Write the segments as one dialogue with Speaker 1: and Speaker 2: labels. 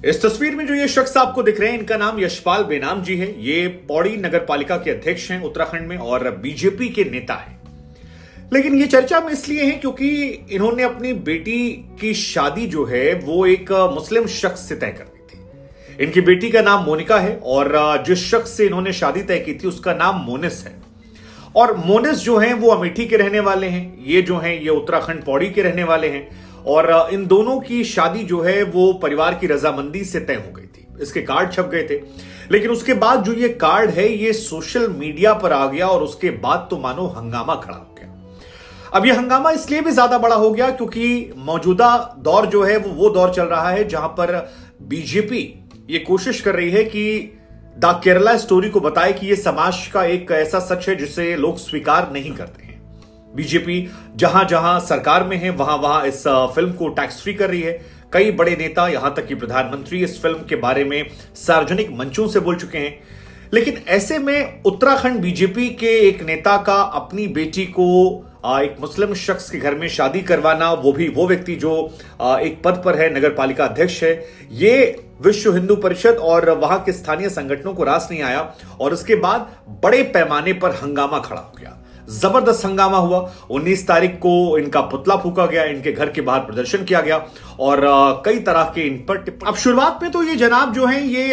Speaker 1: इस तस्वीर में जो ये शख्स आपको दिख रहे हैं, इनका नाम यशपाल बेनाम जी है। ये पौड़ी नगर पालिका के अध्यक्ष हैं उत्तराखंड में और बीजेपी के नेता हैं। लेकिन ये चर्चा में इसलिए है क्योंकि इन्होंने अपनी बेटी की शादी जो है वो एक मुस्लिम शख्स से तय कर दी थी। इनकी बेटी का नाम मोनिका है और जिस शख्स से इन्होंने शादी तय की थी उसका नाम मोनिस है। और मोनिस जो है वो अमेठी के रहने वाले हैं, ये जो हैं ये उत्तराखंड पौड़ी के रहने वाले हैं। और इन दोनों की शादी जो है वो परिवार की रजामंदी से तय हो गई थी। इसके कार्ड छप गए थे, लेकिन उसके बाद जो ये कार्ड है ये सोशल मीडिया पर आ गया और उसके बाद तो मानो हंगामा खड़ा हो गया। अब ये हंगामा इसलिए भी ज्यादा बड़ा हो गया क्योंकि मौजूदा दौर जो है वो दौर चल रहा है जहां पर बीजेपी ये कोशिश कर रही है कि द केरला स्टोरी को बताए कि ये समाज का एक ऐसा सच है जिसे लोग स्वीकार नहीं करते हैं। बीजेपी जहां जहां सरकार में है वहां वहां इस फिल्म को टैक्स फ्री कर रही है। कई बड़े नेता, यहां तक कि प्रधानमंत्री इस फिल्म के बारे में सार्वजनिक मंचों से बोल चुके हैं। लेकिन ऐसे में उत्तराखंड बीजेपी के एक नेता का अपनी बेटी को एक मुस्लिम शख्स के घर में शादी करवाना, वो भी वो व्यक्ति जो एक पद पर है, नगर पालिका अध्यक्ष है, ये विश्व हिंदू परिषद और वहां के स्थानीय संगठनों को रास नहीं आया और उसके बाद बड़े पैमाने पर हंगामा खड़ा हो गया। जबरदस्त हंगामा हुआ। 19 तारीख को इनका पुतला फूका गया, इनके घर के बाहर प्रदर्शन किया गया और कई तरह के इन पर अब शुरुआत में तो ये जनाब जो हैं ये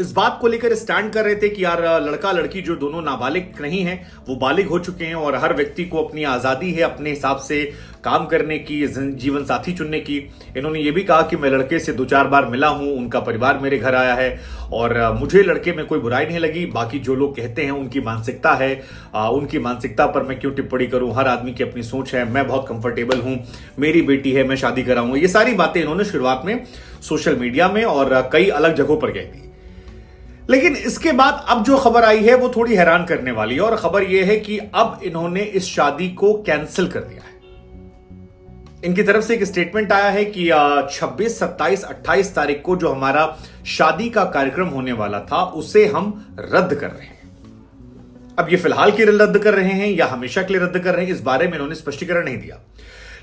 Speaker 1: इस बात को लेकर स्टैंड कर रहे थे कि यार लड़का लड़की जो दोनों नाबालिग नहीं है वो बालिग हो चुके हैं और हर व्यक्ति को अपनी आजादी है अपने हिसाब से काम करने की, जीवन साथी चुनने की। इन्होंने ये भी कहा कि मैं लड़के से 2-4 बार मिला हूं, उनका परिवार मेरे घर आया है और मुझे लड़के में कोई बुराई नहीं लगी। बाकी जो लोग कहते हैं उनकी मानसिकता है, उनकी मानसिकता पर मैं क्यों टिप्पणी करूं। हर आदमी की अपनी सोच है, मैं बहुत कंफर्टेबल हूं, मेरी बेटी है, मैं शादी कराऊंगा। ये सारी बातें इन्होंने शुरुआत में सोशल मीडिया में और कई अलग जगहों पर कही थी। लेकिन इसके बाद अब जो खबर आई है वो थोड़ी हैरान करने वाली है और खबर यह है कि अब इन्होंने इस शादी को कैंसिल कर दिया है। इनकी तरफ से एक स्टेटमेंट आया है कि 26, 27, 28 तारीख को जो हमारा शादी का कार्यक्रम होने वाला था उसे हम रद्द कर रहे हैं। अब ये फिलहाल के लिए रद्द कर रहे हैं या हमेशा के लिए रद्द कर रहे हैं, इस बारे में इन्होंने स्पष्टीकरण नहीं दिया।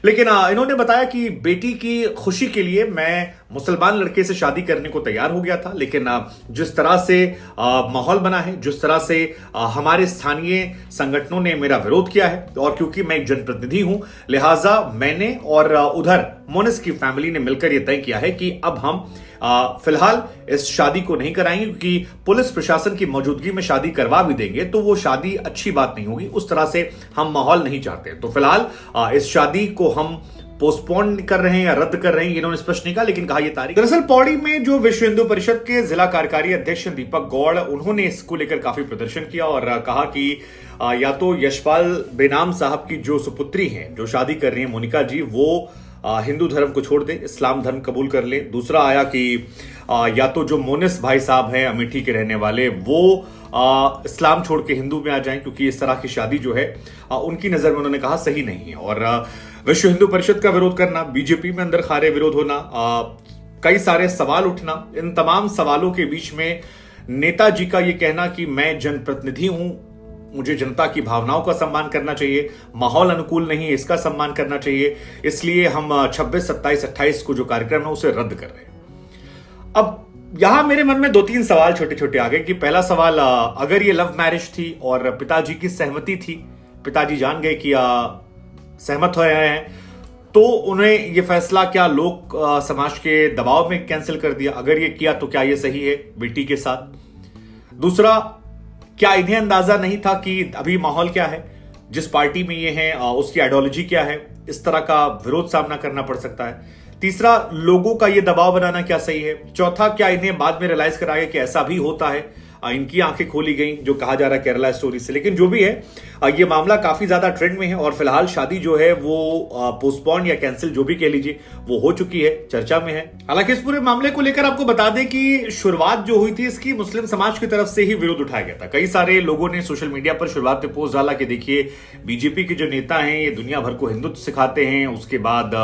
Speaker 1: लेकिन इन्होंने बताया कि बेटी की खुशी के लिए मैं मुसलमान लड़के से शादी करने को तैयार हो गया था, लेकिन जिस तरह से माहौल बना है, जिस तरह से हमारे स्थानीय संगठनों ने मेरा विरोध किया है और क्योंकि मैं एक जनप्रतिनिधि हूं लिहाजा मैंने और उधर मोनिस की फैमिली ने मिलकर यह तय किया है कि अब हम फिलहाल इस शादी को नहीं कराएंगे क्योंकि पुलिस प्रशासन की मौजूदगी में शादी करवा भी देंगे तो वो शादी अच्छी बात नहीं होगी। उस तरह से हम माहौल नहीं चाहते, तो फिलहाल इस शादी को हम पोस्टपोन कर रहे हैं या रद्द कर रहे हैं, इन्होंने स्पष्ट नहीं कहा। लेकिन कहा यह तारीख, दरअसल पौड़ी में जो विश्व हिंदू परिषद के जिला कार्यकारी अध्यक्ष दीपक गौड़, उन्होंने इसको लेकर काफी प्रदर्शन किया और कहा कि या तो यशपाल बेनाम साहब की जो सुपुत्री हैं जो शादी कर रही है मोनिका जी, वो हिंदू धर्म को छोड़ दे, इस्लाम धर्म कबूल कर ले। दूसरा आया कि या तो जो मोनिस भाई साहब हैं अमेठी के रहने वाले वो इस्लाम छोड़ के हिंदू में आ जाएं क्योंकि इस तरह की शादी जो है उनकी नजर में उन्होंने कहा सही नहीं है। और विश्व हिंदू परिषद का विरोध करना, बीजेपी में अंदर खारे विरोध होना, कई सारे सवाल उठना, इन तमाम सवालों के बीच में नेताजी का ये कहना कि मैं जनप्रतिनिधि हूं, मुझे जनता की भावनाओं का सम्मान करना चाहिए, माहौल अनुकूल नहीं है इसका सम्मान करना चाहिए, इसलिए हम 26, 27, 28 को जो कार्यक्रम है उसे रद्द कर रहे हैं। अब यहां मेरे मन में 2-3 सवाल छोटे छोटे आ गए कि पहला सवाल, अगर ये लव मैरिज थी और पिताजी की सहमति थी, पिताजी जान गए कि सहमत हो रहे हैं, तो उन्हें ये फैसला क्या लोक समाज के दबाव में कैंसिल कर दिया? अगर ये किया तो क्या ये सही है बेटी के साथ? दूसरा, क्या इन्हें अंदाजा नहीं था कि अभी माहौल क्या है, जिस पार्टी में ये हैं उसकी आइडियोलॉजी क्या है, इस तरह का विरोध सामना करना पड़ सकता है? तीसरा, लोगों का ये दबाव बनाना क्या सही है? चौथा, क्या इन्हें बाद में रियलाइज कराया कि ऐसा भी होता है? इनकी आंखें खोली गई जो कहा जा रहा है केरला स्टोरी से। लेकिन जो भी है ये मामला काफी ज्यादा ट्रेंड में है और फिलहाल शादी जो है वो पोस्टपोन या कैंसिल जो भी कह लीजिए वो हो चुकी है, चर्चा में है। हालांकि इस पूरे मामले को लेकर आपको बता दें कि शुरुआत जो हुई थी इसकी मुस्लिम समाज की तरफ से ही विरोध उठाया गया था। कई सारे लोगों ने सोशल मीडिया पर शुरुआत में पोस्ट डाला कि देखिए बीजेपी के जो नेता हैं ये दुनिया भर को हिंदुत्व सिखाते हैं, उसके बाद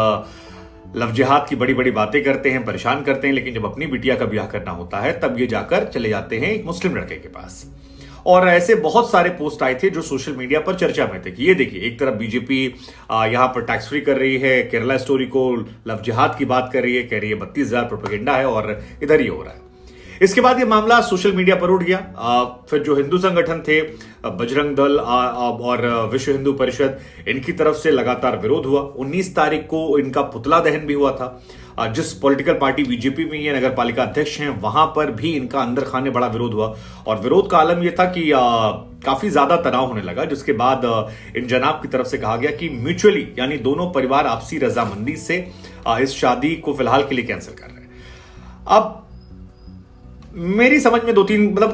Speaker 1: लव जिहाद की बड़ी बड़ी बातें करते हैं, परेशान करते हैं, लेकिन जब अपनी बिटिया का ब्याह करना होता है तब ये जाकर चले जाते हैं एक मुस्लिम लड़के के पास। और ऐसे बहुत सारे पोस्ट आए थे जो सोशल मीडिया पर चर्चा में थे कि ये देखिए, एक तरफ बीजेपी यहां पर टैक्स फ्री कर रही है, केरला स्टोरी को लव जिहाद की बात कर रही है, कह रही है 32,000 प्रोपेगेंडा है, और इधर ही हो रहा है। इसके बाद ये मामला सोशल मीडिया पर उठ गया। फिर जो हिंदू संगठन थे, बजरंग दल और विश्व हिंदू परिषद, इनकी तरफ से लगातार विरोध हुआ। 19 तारीख को इनका पुतला दहन भी हुआ था। जिस पॉलिटिकल पार्टी बीजेपी में ये नगर पालिका अध्यक्ष हैं, वहां पर भी इनका अंदर खाने बड़ा विरोध हुआ, और विरोध का आलम यह था कि काफी ज्यादा तनाव होने लगा, जिसके बाद इन जनाब की तरफ से कहा गया कि म्यूचुअली, यानी दोनों परिवार आपसी रजामंदी से इस शादी को फिलहाल के लिए कैंसिल कर रहे हैं। अब मेरी समझ में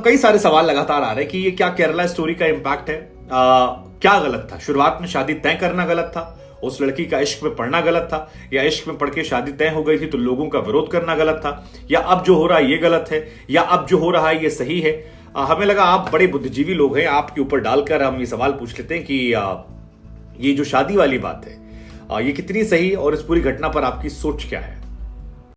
Speaker 1: कई सारे सवाल लगातार आ रहे हैं कि ये क्या केरला स्टोरी का इंपैक्ट है? क्या गलत था? शुरुआत में शादी तय करना गलत था? उस लड़की का इश्क में पढ़ना गलत था? या इश्क में पढ़ के शादी तय हो गई थी तो लोगों का विरोध करना गलत था? या अब जो हो रहा है ये गलत है? या अब जो हो रहा है ये सही है? हमें लगा आप बड़े बुद्धिजीवी लोग हैं, आपके ऊपर डालकर हम ये सवाल पूछ लेते हैं कि ये जो शादी वाली बात है ये कितनी सही, और इस पूरी घटना पर आपकी सोच क्या है?